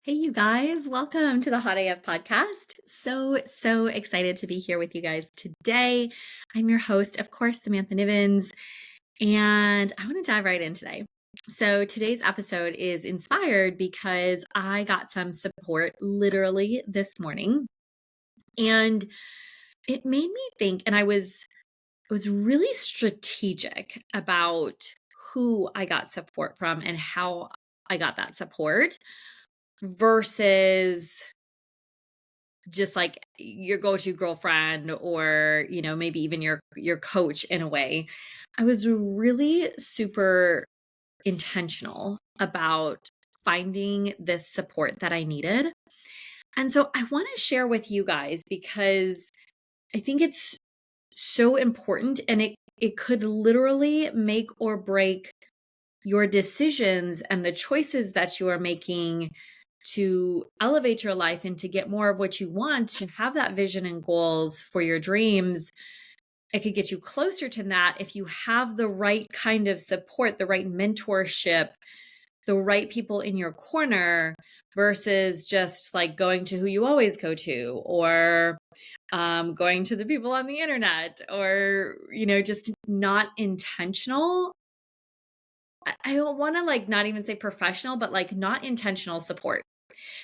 Hey, you guys, welcome to the Hot AF podcast. So excited to be here with you guys today. I'm your host, of course, Samantha Nivens, and I want to dive right in today. So, today's episode is inspired because I got some support literally this morning, and it made me think, and I was really strategic about who I got support from and how I got that support versus just like your go-to girlfriend or maybe even your coach in a way. I was really super intentional about finding this support that I needed. And so I want to share with you guys because I think it's so important, and it could literally make or break your decisions and the choices that you are making to elevate your life and to get more of what you want, to have that vision and goals for your dreams. It could get you closer to that if you have the right kind of support, the right mentorship, the right people in your corner versus just like going to who you always go to, or going to the people on the internet, or just not intentional. I don't want to like not even say professional, but like not intentional support.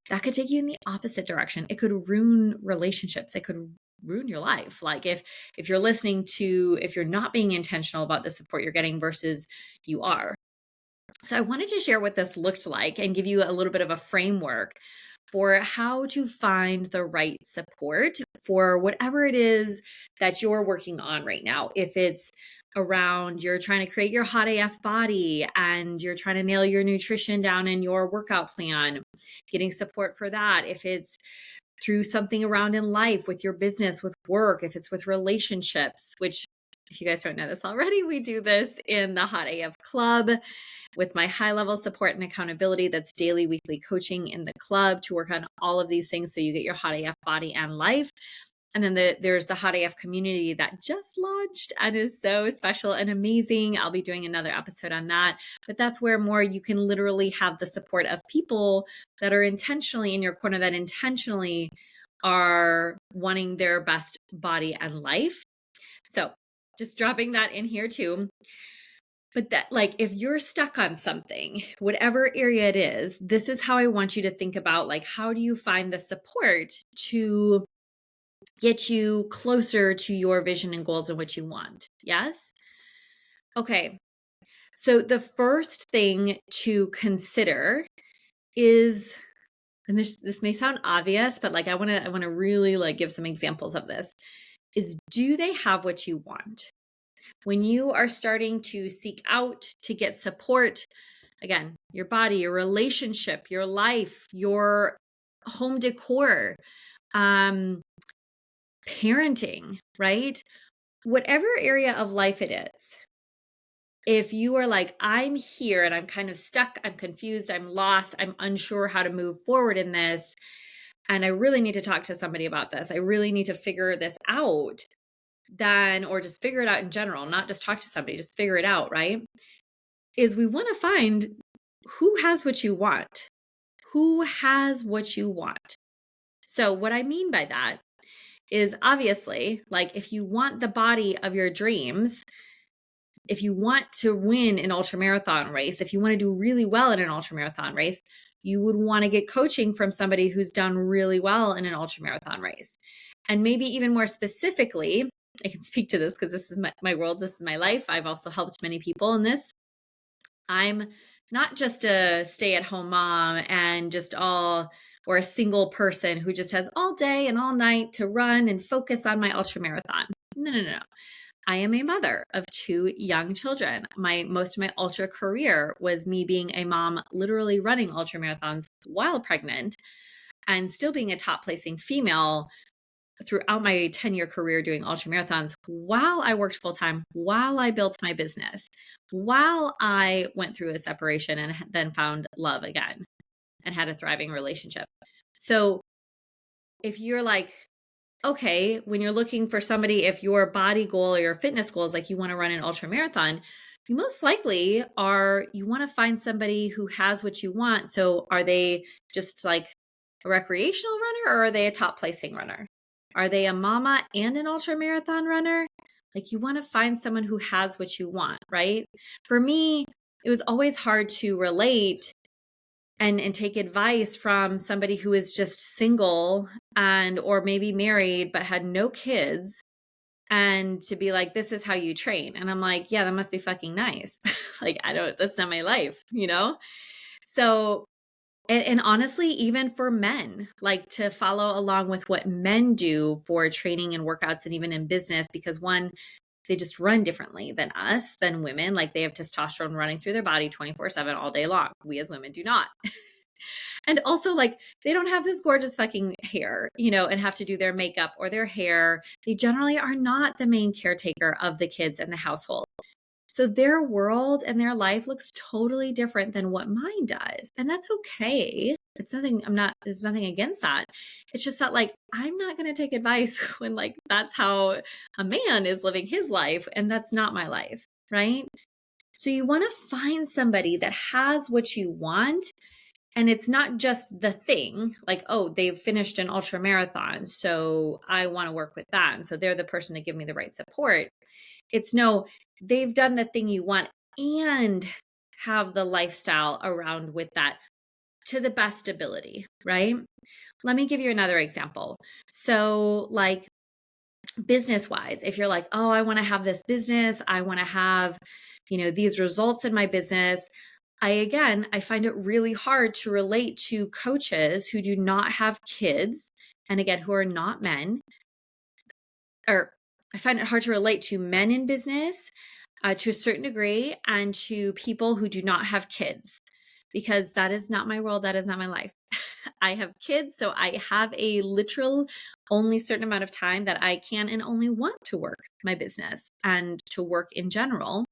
That could take you in the opposite direction. It could ruin relationships. It could ruin your life. Like if you're listening to, if you're not being intentional about the support you're getting versus you are. So I wanted to share what this looked like and give you a little bit of a framework for how to find the right support for whatever it is that you're working on right now. If it's around you're trying to create your hot AF body and you're trying to nail your nutrition down in your workout plan, getting support for that. If it's through something around in life with your business, with work, if it's with relationships, which if you guys don't know this already, we do this in the Hot AF Club with my high level support and accountability. That's daily, weekly coaching in the club to work on all of these things so you get your hot AF body and life. And then there's the Hot AF community that just launched and is so special and amazing. I'll be doing another episode on that. But that's where more you can literally have the support of people that are intentionally in your corner, that intentionally are wanting their best body and life. So just dropping that in here too. But that, like, if you're stuck on something, whatever area it is, this is how I want you to think about, like, how do you find the support to get you closer to your vision and goals and what you want? Yes? Okay. So the first thing to consider is, and this may sound obvious, but like I want to really like give some examples of this, is do they have what you want? When you are starting to seek out to get support, again, your body, your relationship, your life, your home decor, parenting, right? Whatever area of life it is, if you are like, I'm here and I'm kind of stuck, I'm confused, I'm lost, I'm unsure how to move forward in this, and I really need to talk to somebody about this, I really need to figure this out, then, or just figure it out in general, not just talk to somebody, just figure it out, right? Is we want to find who has what you want. Who has what you want? So, what I mean by that is obviously, like, if you want the body of your dreams, if you want to win an ultramarathon race, if you want to do really well in an ultramarathon race, you would want to get coaching from somebody who's done really well in an ultramarathon race. And maybe even more specifically, I can speak to this because this is my world, this is my life. I've also helped many people in this. I'm not just a stay-at-home mom and or a single person who just has all day and all night to run and focus on my ultramarathon. No. I am a mother of two young children. Most of my ultra career was me being a mom, literally running ultramarathons while pregnant and still being a top placing female throughout my 10-year career doing ultramarathons while I worked full time, while I built my business, while I went through a separation and then found love again and had a thriving relationship. So if you're like, okay, when you're looking for somebody, if your body goal or your fitness goal is like you want to run an ultra marathon, you most likely you want to find somebody who has what you want. So are they just like a recreational runner, or are they a top placing runner? Are they a mama and an ultra marathon runner? Like, you want to find someone who has what you want, right? For me, it was always hard to relate and take advice from somebody who is just single and or maybe married but had no kids, and to be like, this is how you train. And I'm like, yeah, that must be fucking nice. Like, that's not my life, you know? So, and honestly, even for men, like to follow along with what men do for training and workouts and even in business, because one, they just run differently than us, than women. Like, they have testosterone running through their body 24/7 all day long. We as women do not. And also, like, they don't have this gorgeous fucking hair, and have to do their makeup or their hair. They generally are not the main caretaker of the kids and the household. So their world and their life looks totally different than what mine does. And that's okay. There's nothing against that. It's just that, like, I'm not going to take advice when, like, that's how a man is living his life. And that's not my life. Right. So you want to find somebody that has what you want. And it's not just the thing, like, oh, they've finished an ultra marathon, so I want to work with that. And so they're the person to give me the right support. It's no, they've done the thing you want and have the lifestyle around with that to the best ability, right? Let me give you another example. So, like, business wise, if you're like, oh, I want to have this business, I want to have, these results in my business. I find it really hard to relate to coaches who do not have kids, and again, who are not men. Or I find it hard to relate to men in business to a certain degree, and to people who do not have kids, because that is not my world. That is not my life. I have kids, so I have a literal only certain amount of time that I can and only want to work my business and to work in general.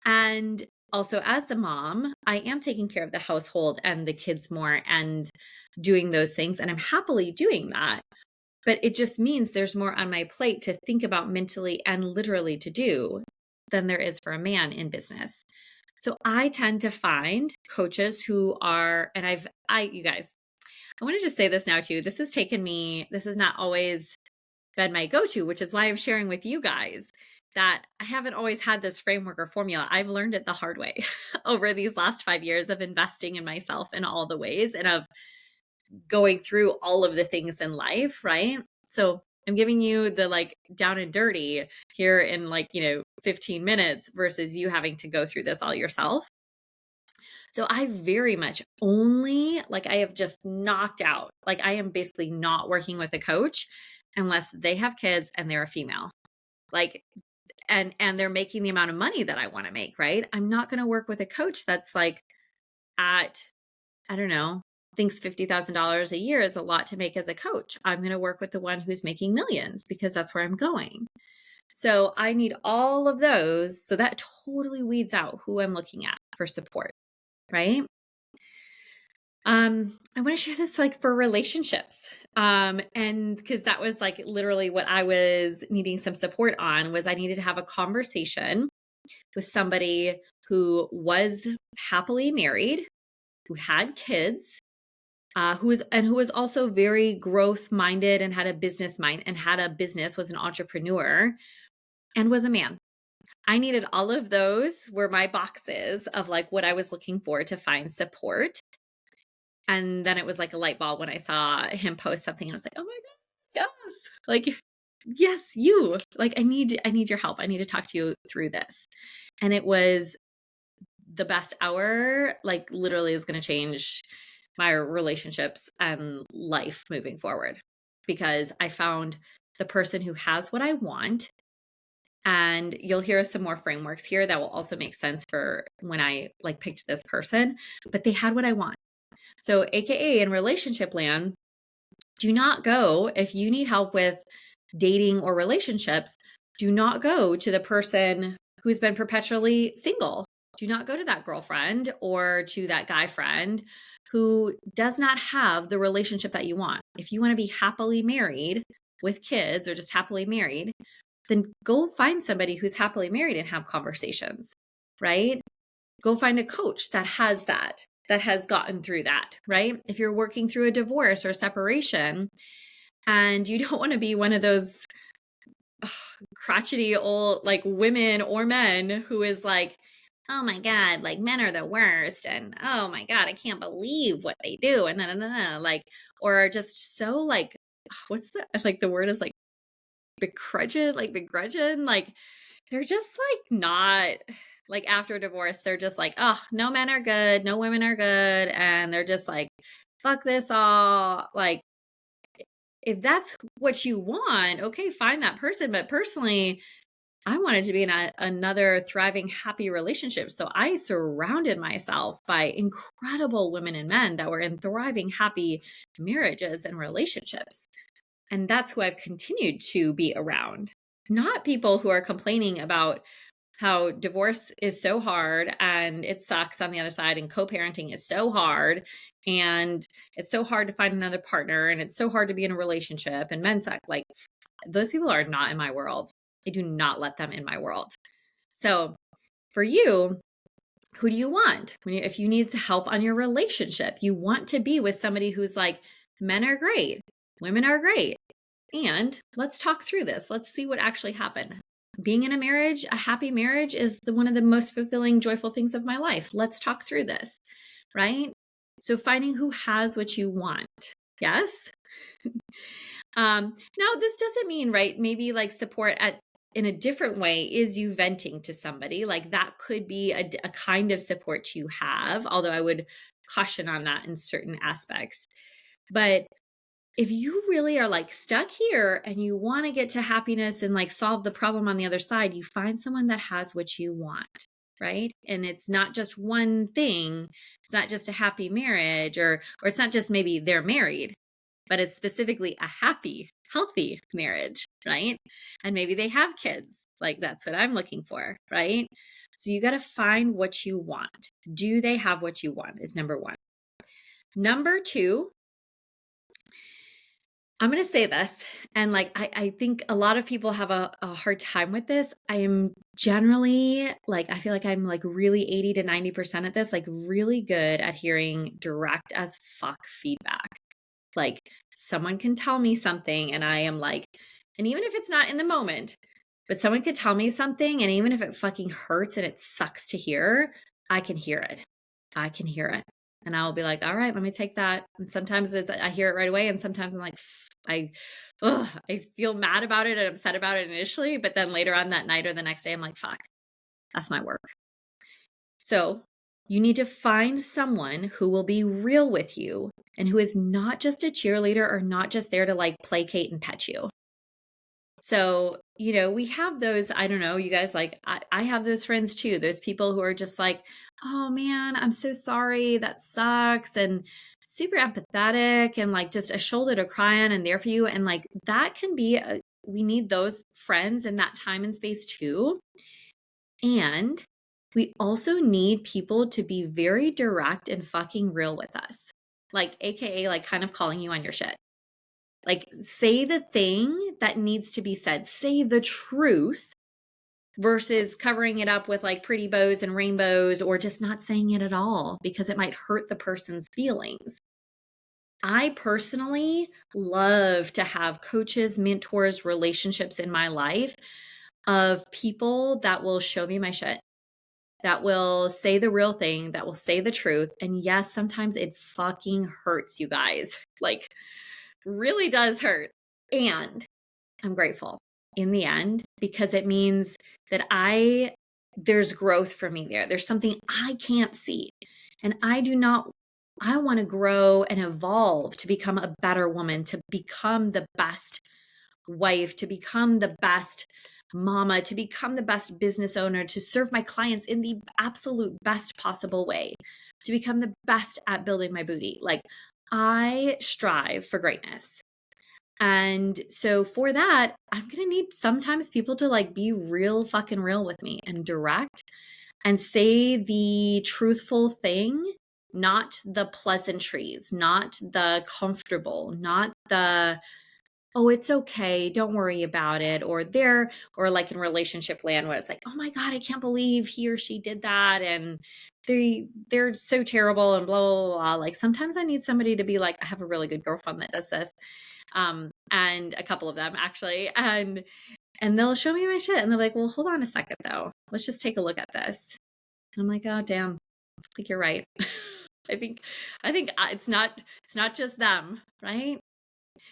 And also, as the mom, I am taking care of the household and the kids more and doing those things. And I'm happily doing that. But it just means there's more on my plate to think about mentally and literally to do than there is for a man in business. So I tend to find coaches who are, and you guys, I want to just say this now too. This has not always been my go-to, which is why I'm sharing with you guys that I haven't always had this framework or formula. I've learned it the hard way over these last 5 years of investing in myself in all the ways and of going through all of the things in life, right? So I'm giving you the, like, down and dirty here in, like, 15 minutes versus you having to go through this all yourself. So I very much only, like, I have just knocked out, like, I am basically not working with a coach unless they have kids and they're a female. Like, and they're making the amount of money that I want to make, right? I'm not going to work with a coach that's like at, I don't know, thinks $50,000 a year is a lot to make as a coach. I'm going to work with the one who's making millions because that's where I'm going. So I need all of those. So that totally weeds out who I'm looking at for support, right? I want to share this, like, for relationships. And because that was, like, literally what I was needing some support on, was I needed to have a conversation with somebody who was happily married, who had kids, who was also very growth minded and had a business mind and had a business, was an entrepreneur, and was a man. I needed all of those were my boxes of, like, what I was looking for to find support. And then it was like a light bulb when I saw him post something, and I was like, oh my God, yes. Like, yes, you. Like, I need your help. I need to talk to you through this. And it was the best hour, like, literally is going to change my relationships and life moving forward, because I found the person who has what I want. And you'll hear some more frameworks here that will also make sense for when I, like, picked this person, but they had what I want. So, AKA in relationship land, do not go, if you need help with dating or relationships, do not go to the person who's been perpetually single. Do not go to that girlfriend or to that guy friend who does not have the relationship that you want. If you want to be happily married with kids or just happily married, then go find somebody who's happily married and have conversations. right? Go find a coach that has gotten through that, right? If you're working through a divorce or separation and you don't want to be one of those crotchety old like women or men who is like, oh my God, like men are the worst. And oh my God, I can't believe what they do. And like, or just so like, what's the word is like begrudging. Like they're just like not like after divorce, they're just like, oh, no men are good. No women are good. And they're just like, fuck this all. Like, if that's what you want, okay, find that person. But personally, I wanted to be in another thriving, happy relationship. So I surrounded myself by incredible women and men that were in thriving, happy marriages and relationships. And that's who I've continued to be around, not people who are complaining about how divorce is so hard and it sucks on the other side, and co-parenting is so hard, and it's so hard to find another partner, and it's so hard to be in a relationship, and men suck. Like, those people are not in my world. I do not let them in my world. So for you, who do you want? If you need help on your relationship, you want to be with somebody who's like, men are great, women are great, and let's talk through this. Let's see what actually happened. Being in a marriage, a happy marriage, is one of the most fulfilling, joyful things of my life. Let's talk through this, right? So finding who has what you want. Yes. Now this doesn't mean, right? Maybe like support in a different way is you venting to somebody. Like that could be a kind of support you have, although I would caution on that in certain aspects. But if you really are like stuck here and you want to get to happiness and like solve the problem on the other side, you find someone that has what you want, right? And it's not just one thing. It's not just a happy marriage, or it's not just maybe they're married, but it's specifically a happy, healthy marriage, right? And maybe they have kids. Like that's what I'm looking for, right? So you got to find what you want. Do they have what you want is number one. Number two, I'm going to say this, and like, I think a lot of people have a hard time with this. I am generally like, I feel like I'm like really 80 to 90% at this, like really good at hearing direct as fuck feedback. Like someone can tell me something and I am like, and even if it's not in the moment, but someone could tell me something, and even if it fucking hurts and it sucks to hear, I can hear it. I can hear it. And I'll be like, all right, let me take that. And sometimes I hear it right away. And sometimes I'm like, I feel mad about it and upset about it initially, but then later on that night or the next day, I'm like, fuck, that's my work. So you need to find someone who will be real with you and who is not just a cheerleader or not just there to like placate and pet you. So, we have those, I don't know, you guys, like, I have those friends too. Those people who are just like, oh man, I'm so sorry. That sucks. And super empathetic and like just a shoulder to cry on and there for you. And like, that can be, we need those friends in that time and space too. And we also need people to be very direct and fucking real with us. Like, AKA, like kind of calling you on your shit. Like, say the thing that needs to be said. Say the truth versus covering it up with like pretty bows and rainbows, or just not saying it at all because it might hurt the person's feelings. I personally love to have coaches, mentors, relationships in my life of people that will show me my shit, that will say the real thing, that will say the truth. And yes, sometimes it fucking hurts, you guys. Like, really does hurt. And I'm grateful in the end because it means that there's growth for me there. There's something I can't see. And I want to grow and evolve to become a better woman, to become the best wife, to become the best mama, to become the best business owner, to serve my clients in the absolute best possible way, to become the best at building my booty. Like, I strive for greatness. And so for that, I'm going to need sometimes people to like be real fucking real with me and direct and say the truthful thing, not the pleasantries, not the comfortable, not the oh, it's okay, don't worry about it, or like in relationship land where it's like, oh my God, I can't believe he or she did that, and they're so terrible and blah blah blah, blah. Like sometimes I need somebody to be like, I have a really good girlfriend that does this, and a couple of them actually, and they'll show me my shit and they're like, well, hold on a second though, let's just take a look at this. And I'm like, oh damn, I think you're right. I think it's not just them, right?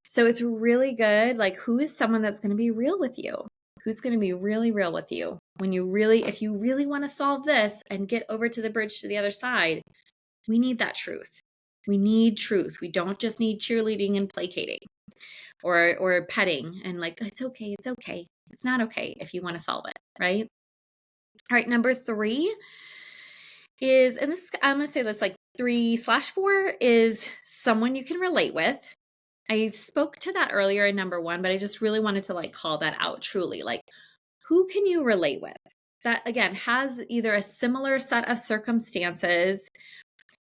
So it's really good. Like, who is someone that's going to be real with you? Who's going to be really real with you when if you really want to solve this and get over to the bridge to the other side, we need that truth. We need truth. We don't just need cheerleading and placating or petting and like, it's okay. It's okay. It's not okay if you want to solve it. Right. All right. Number 3 is, and this, I'm going to say that's like 3/4 is someone you can relate with. I spoke to that earlier in number 1, but I just really wanted to like call that out truly. Like, who can you relate with that again has either a similar set of circumstances,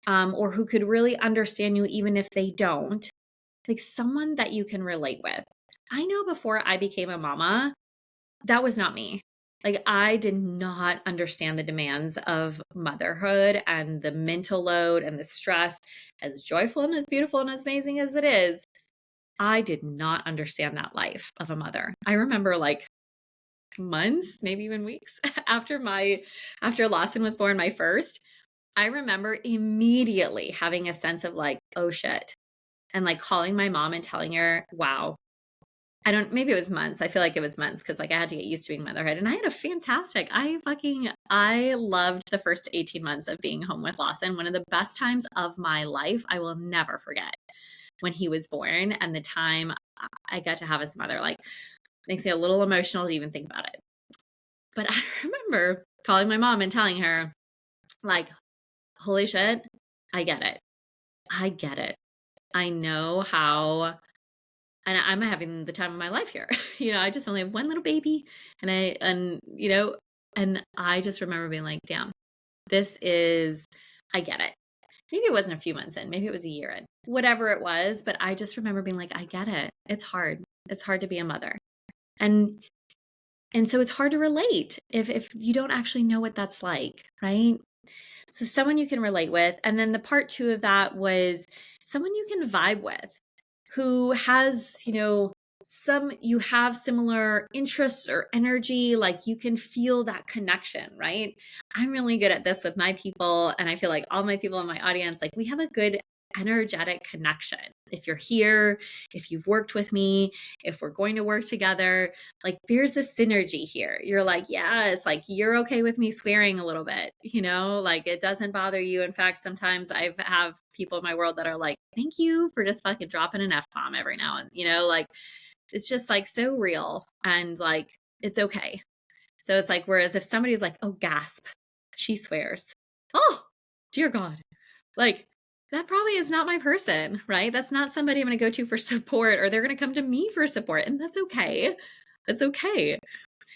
or who could really understand you even if they don't, like someone that you can relate with. I know before I became a mama, that was not me. Like, I did not understand the demands of motherhood and the mental load and the stress, as joyful and as beautiful and as amazing as it is. I did not understand that life of a mother. I remember like months, maybe even weeks after Lawson was born, my first, I remember immediately having a sense of like, oh shit. And like calling my mom and telling her, wow, maybe it was months. I feel like it was months because like I had to get used to being motherhood. And I had a fantastic, I loved the first 18 months of being home with Lawson. One of the best times of my life. I will never forget when he was born and the time I got to have his mother. Like, makes me a little emotional to even think about it. But I remember calling my mom and telling her, like, holy shit, I get it. I get it. I know how, and I'm having the time of my life here. I just only have one little baby, and I just remember being like, damn, I get it. Maybe it wasn't a few months in, maybe it was a year in, whatever it was. But I just remember being like, I get it. It's hard. It's hard to be a mother. And so it's hard to relate if you don't actually know what that's like, right? So someone you can relate with. And then the part 2 of that was someone you can vibe with, who has, you have similar interests or energy, like you can feel that connection, right? I'm really good at this with my people. And I feel like all my people in my audience, like we have a good energetic connection. If you're here, if you've worked with me, if we're going to work together, like there's a synergy here. You're like, yes, like you're okay with me swearing a little bit, like it doesn't bother you. In fact, sometimes I have people in my world that are like, thank you for just fucking dropping an F-bomb every now and, like it's just like so real and like it's okay. So it's like, whereas if somebody's like, oh, gasp, she swears. Oh, dear God. Like, that probably is not my person, right? That's not somebody I'm going to go to for support, or they're going to come to me for support. And that's okay. That's okay.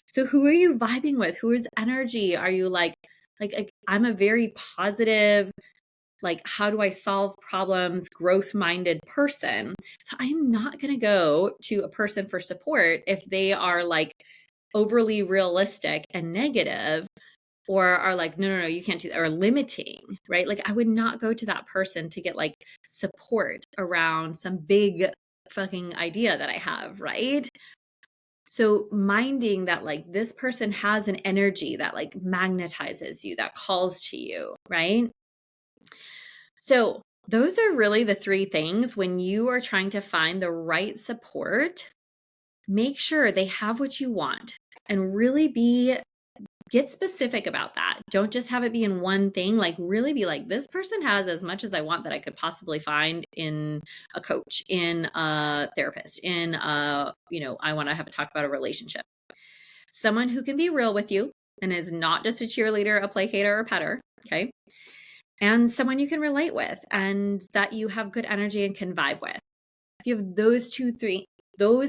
So who are you vibing with? Whose energy are you like I'm a very positive, like, how do I solve problems, growth-minded person. So I'm not going to go to a person for support if they are like overly realistic and negative, or are like, no, you can't do that, or limiting, right? Like I would not go to that person to get like support around some big fucking idea that I have, right? So minding that like this person has an energy that like magnetizes you, that calls to you, right? So those are really the 3 things when you are trying to find the right support. Make sure they have what you want and really get specific about that. Don't just have it be in one thing, like really be like, this person has as much as I want that I could possibly find in a coach, in a therapist, in I want to have a talk about a relationship. Someone who can be real with you and is not just a cheerleader, a placater, or a petter, okay? And someone you can relate with and that you have good energy and can vibe with. If you have those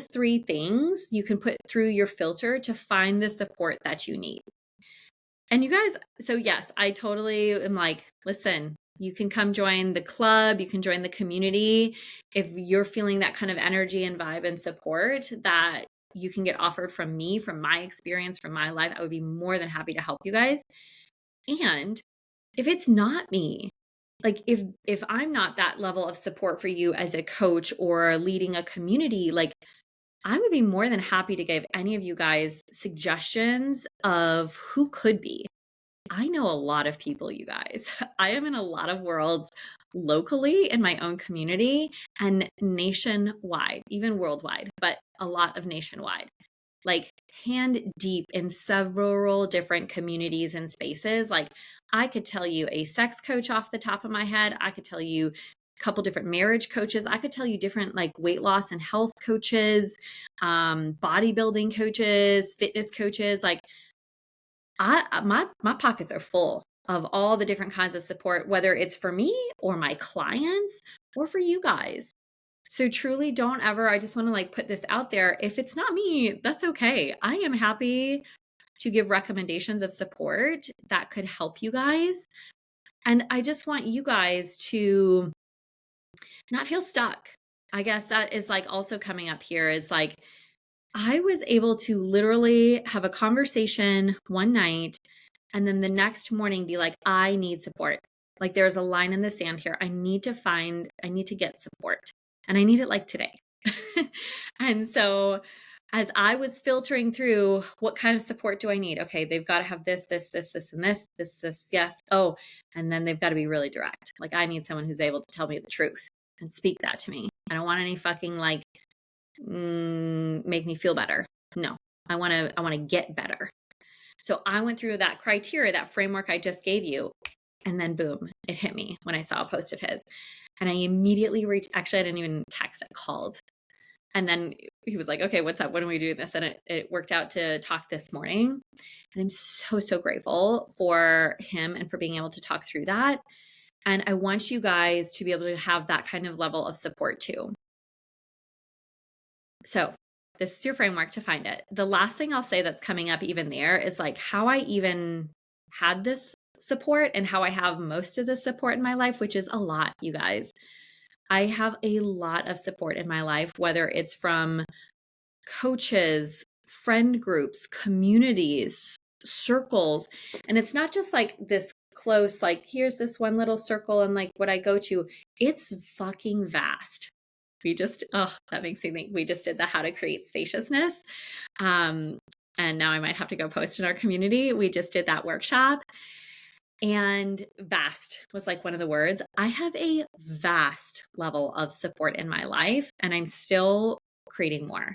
3 things, you can put through your filter to find the support that you need. And you guys, so yes, I totally am like, listen, You can come join the club. You can join the community. If you're feeling that kind of energy and vibe and support that you can get offered from me, from my experience, from my life, I would be more than happy to help you guys. And if it's not me, like if I'm not that level of support for you as a coach or leading a community, like I would be more than happy to give any of you guys suggestions of who could be. I know a lot of people, you guys. I am in a lot of worlds locally in my own community and nationwide, even worldwide, but a lot of nationwide, like hand deep in several different communities and spaces. Like I could tell you a sex coach off the top of my head. I could tell you a couple different marriage coaches. I could tell you different like weight loss and health coaches, bodybuilding coaches, fitness coaches. Like my pockets are full of all the different kinds of support, whether it's for me or my clients or for you guys. So truly don't ever, I just want to like put this out there. If it's not me, that's okay. I am happy to give recommendations of support that could help you guys. And I just want you guys to not feel stuck. I guess that is like also coming up here is like, I was able to literally have a conversation one night and then the next morning be like, I need support. Like there's a line in the sand here. I need to get support and I need it like today. And so as I was filtering through what kind of support do I need? Okay, they've got to have this, and this, yes. Oh, and then they've got to be really direct. Like I need someone who's able to tell me the truth and speak that to me. I don't want any fucking like make me feel better. No, I want to get better. So I went through that criteria, that framework I just gave you. And then boom, it hit me when I saw a post of his. And I immediately actually, I didn't even text, I called. And then he was like, okay, what's up? When are we doing this? And it worked out to talk this morning. And I'm so, so grateful for him and for being able to talk through that. And I want you guys to be able to have that kind of level of support too. So this is your framework to find it. The last thing I'll say that's coming up even there is like how I even had this support and how I have most of the support in my life, which is a lot, you guys. I have a lot of support in my life, whether it's from coaches, friend groups, communities, circles. And it's not just like this close, like here's this one little circle and like what I go to. It's fucking vast. That makes me think we just did the how to create spaciousness. And now I might have to go post in our community. We just did that workshop and vast was like one of the words. I have a vast level of support in my life and I'm still creating more.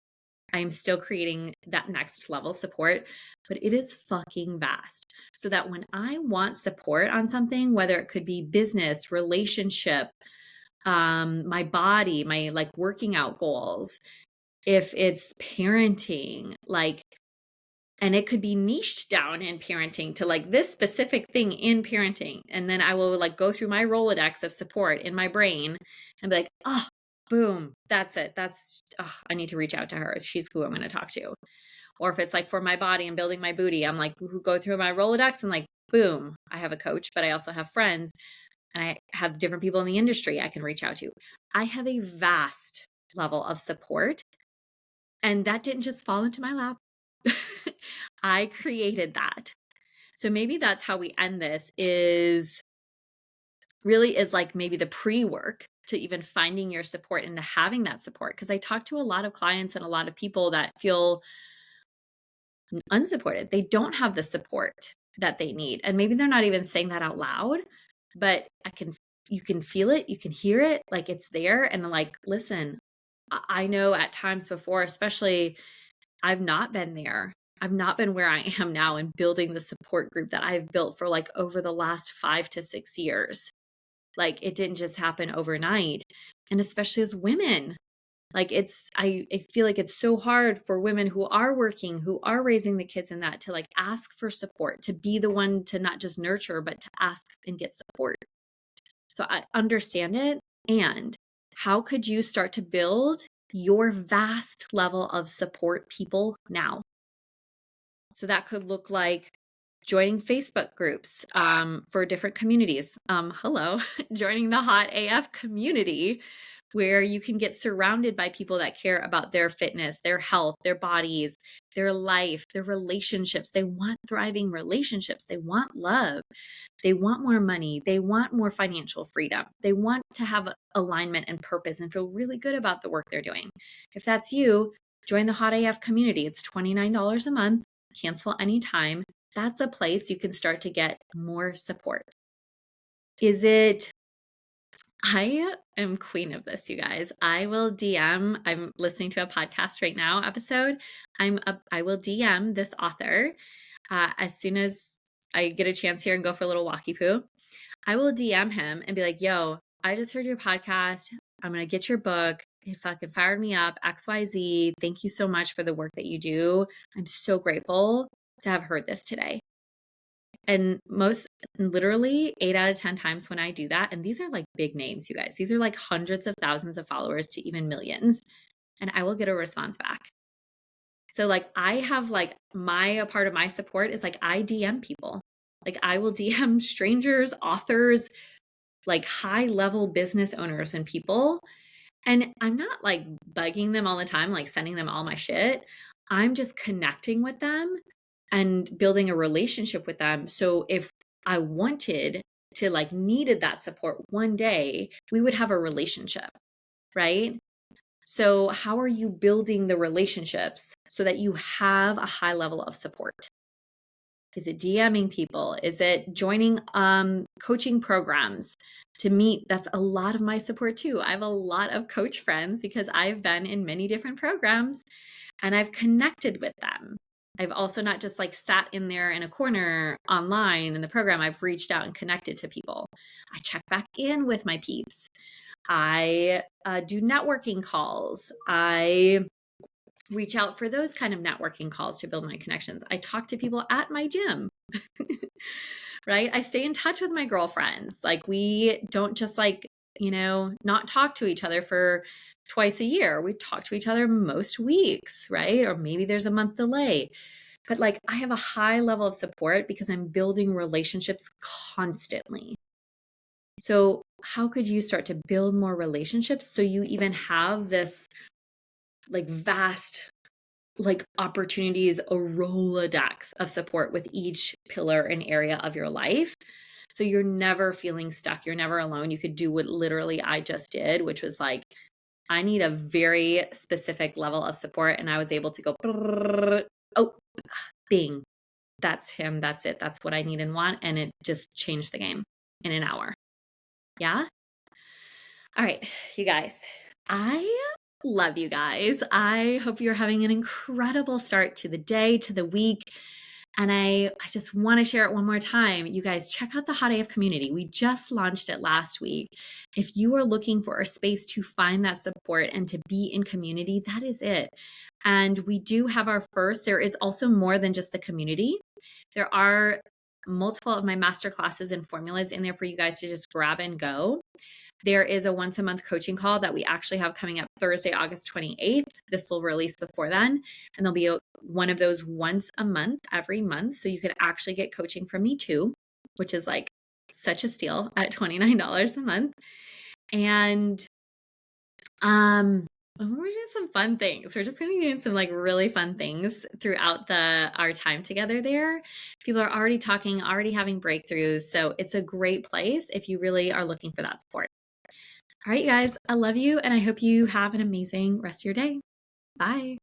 I'm still creating that next level support, but it is fucking vast. So that when I want support on something, whether it could be business, relationship, my body, my like working out goals, if it's parenting, like, and it could be niched down in parenting to like this specific thing in parenting. And then I will like go through my Rolodex of support in my brain and be like, oh, boom, that's it. I need to reach out to her. She's who I'm going to talk to. Or if it's like for my body and building my booty, I'm like, go through my Rolodex and like, boom, I have a coach, but I also have friends. And I have different people in the industry I can reach out to. I have a vast level of support. And that didn't just fall into my lap. I created that. So maybe that's how we end this is like maybe the pre-work to even finding your support and to having that support. Because I talk to a lot of clients and a lot of people that feel unsupported. They don't have the support that they need. And maybe they're not even saying that out loud, but you can feel it, you can hear it, like it's there. And like, listen, I know at times before, especially I've not been there. I've not been where I am now in building the support group that I've built for like over the last 5 to 6 years. Like it didn't just happen overnight. And especially as women, like I feel like it's so hard for women who are working, who are raising the kids and that to like ask for support, to be the one to not just nurture, but to ask and get support. So I understand it. And how could you start to build your vast level of support people now? So that could look like joining Facebook groups for different communities. Hello, joining the Hot AF community, where you can get surrounded by people that care about their fitness, their health, their bodies, their life, their relationships. They want thriving relationships. They want love. They want more money. They want more financial freedom. They want to have alignment and purpose and feel really good about the work they're doing. If that's you, join the Hot AF community. It's $29 a month. Cancel anytime. That's a place you can start to get more support. I am queen of this, you guys. I will DM, I'm listening to a podcast right now episode. I will DM this author as soon as I get a chance here and go for a little walkie poo. I will DM him and be like, yo, I just heard your podcast. I'm going to get your book. It fucking fired me up. XYZ. Thank you so much for the work that you do. I'm so grateful to have heard this today. And literally 8 out of 10 times when I do that, and these are like big names, you guys, these are like hundreds of thousands of followers to even millions, and I will get a response back. So like I have like a part of my support is like I DM people. Like I will DM strangers, authors, like high level business owners and people. And I'm not like bugging them all the time, like sending them all my shit. I'm just connecting with them and building a relationship with them. So if I wanted to like needed that support one day, we would have a relationship, right? So how are you building the relationships so that you have a high level of support? Is it DMing people? Is it joining coaching programs to meet? That's a lot of my support too. I have a lot of coach friends because I've been in many different programs and I've connected with them. I've also not just like sat in there in a corner online in the program. I've reached out and connected to people. I check back in with my peeps. I do networking calls. I reach out for those kind of networking calls to build my connections. I talk to people at my gym, right? I stay in touch with my girlfriends. Like we don't just like, not talk to each other for twice a year. We talk to each other most weeks, right? Or maybe there's a month delay. But like I have a high level of support because I'm building relationships constantly. So how could you start to build more relationships so you even have this like vast like opportunities, a Rolodex of support with each pillar and area of your life? So you're never feeling stuck. You're never alone. You could do what literally I just did, which was like, I need a very specific level of support. And I was able to go, oh, bing, that's him. That's it. That's what I need and want. And it just changed the game in an hour. Yeah. All right, you guys, I love you guys. I hope you're having an incredible start to the day, to the week. And I just want to share it one more time. You guys, check out the Hot AF community. We just launched it last week. If you are looking for a space to find that support and to be in community, that is it. And we do have there is also more than just the community. There are multiple of my master classes and formulas in there for you guys to just grab and go. There is a once a month coaching call that we actually have coming up Thursday, August 28th. This will release before then. And there'll be one of those once a month, every month. So you could actually get coaching from me too, which is like such a steal at $29 a month. And we're doing some fun things. We're just going to be doing some like really fun things throughout our time together there. People are already talking, already having breakthroughs. So it's a great place if you really are looking for that support. All right, you guys, I love you. And I hope you have an amazing rest of your day. Bye.